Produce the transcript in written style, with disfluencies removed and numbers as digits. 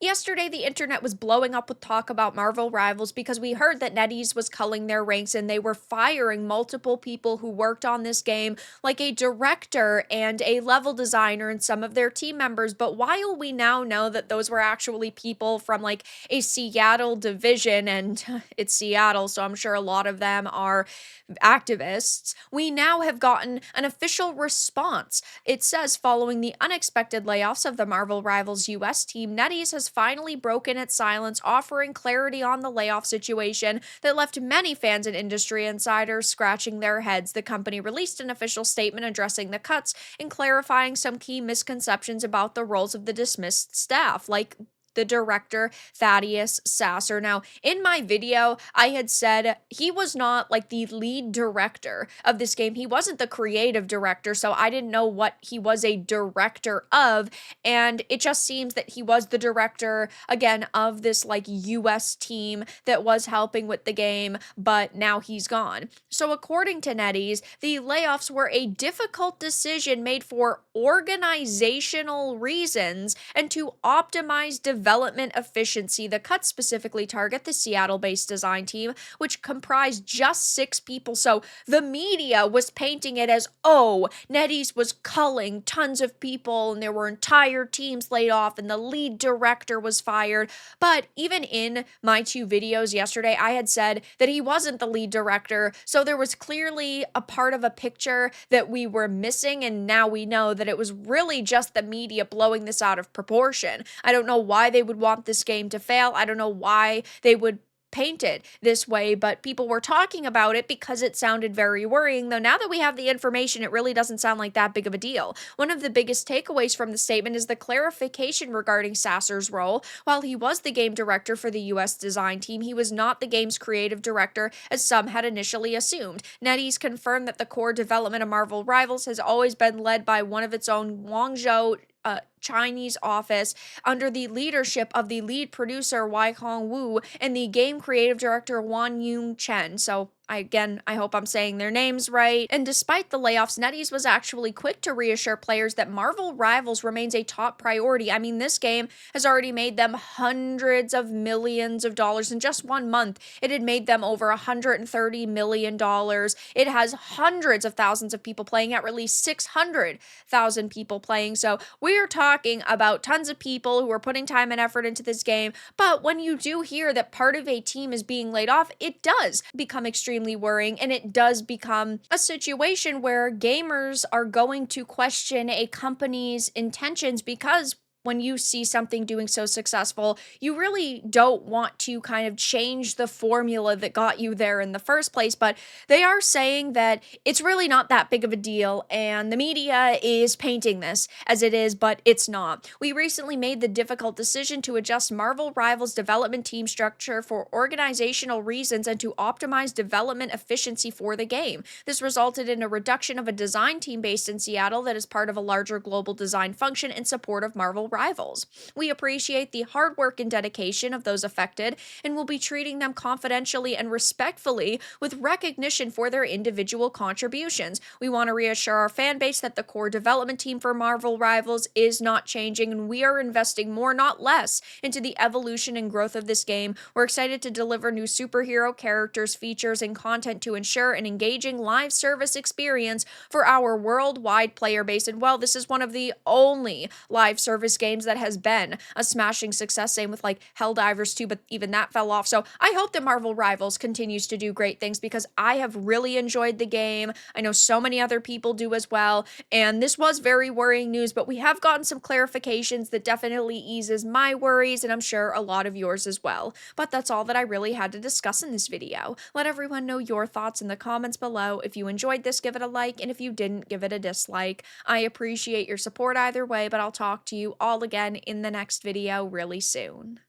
Yesterday, the internet was blowing up with talk about Marvel Rivals because we heard that NetEase was culling their ranks and they were firing multiple people who worked on this game, like a director and a level designer and some of their team members. But while we now know that those were actually people from like a Seattle division, and it's Seattle, so I'm sure a lot of them are activists, we now have gotten an official response. It says following the unexpected layoffs of the Marvel Rivals US team, NetEase has finally broken its silence, offering clarity on the layoff situation that left many fans and industry insiders scratching their heads. The company released an official statement addressing the cuts and clarifying some key misconceptions about the roles of the dismissed staff, like the director Thaddeus Sasser. Now, in my video, I had said he was not like the lead director of this game. He wasn't the creative director, so I didn't know what he was a director of. And it just seems that he was the director, again, of this like US team that was helping with the game, but now he's gone. So, according to NetEase, the layoffs were a difficult decision made for organizational reasons and to optimize development efficiency. The cuts specifically target the Seattle based design team, which comprised just 6 people. So the media was painting it as, oh, NetEase was culling tons of people and there were entire teams laid off and the lead director was fired. But even in my 2 videos yesterday, I had said that he wasn't the lead director. So there was clearly a part of a picture that we were missing. And now we know that it was really just the media blowing this out of proportion. I don't know why they would want this game to fail. I don't know why they would paint it this way, but people were talking about it because it sounded very worrying. Though now that we have the information, it really doesn't sound like that big of a deal. One of the biggest takeaways from the statement is the clarification regarding Sasser's role. While he was the game director for the US design team, he was not the game's creative director, as some had initially assumed. NetEase confirmed that the core development of Marvel Rivals has always been led by one of its own Guangzhou Chinese office under the leadership of the lead producer Wai Hong Wu and the game creative director Wan Yung Chen. So I hope I'm saying their names right. And despite the layoffs, NetEase was actually quick to reassure players that Marvel Rivals remains a top priority. I mean, this game has already made them hundreds of millions of dollars in just 1 month. It had made them over $130 million. It has hundreds of thousands of people playing, at release 600,000 people playing. So we are talking about tons of people who are putting time and effort into this game. But when you do hear that part of a team is being laid off, it does become extremely worrying, and it does become a situation where gamers are going to question a company's intentions, because when you see something doing so successful, you really don't want to kind of change the formula that got you there in the first place. But they are saying that it's really not that big of a deal, and the media is painting this as it is, but it's not. We recently made the difficult decision to adjust Marvel Rivals development team structure for organizational reasons and to optimize development efficiency for the game. This resulted in a reduction of a design team based in Seattle that is part of a larger global design function in support of Marvel Rivals. We appreciate the hard work and dedication of those affected and will be treating them confidentially and respectfully with recognition for their individual contributions. We want to reassure our fan base that the core development team for Marvel Rivals is not changing, and we are investing more, not less, into the evolution and growth of this game. We're excited to deliver new superhero characters, features, and content to ensure an engaging live service experience for our worldwide player base. And well, this is one of the only live service games that has been a smashing success. Same with like Helldivers 2, but even that fell off. So I hope that Marvel Rivals continues to do great things, because I have really enjoyed the game. I know so many other people do as well. And this was very worrying news, but we have gotten some clarifications that definitely eases my worries, and I'm sure a lot of yours as well. But that's all that I really had to discuss in this video. Let everyone know your thoughts in the comments below. If you enjoyed this, give it a like, and if you didn't, give it a dislike. I appreciate your support either way, but I'll talk to you all again in the next video really soon.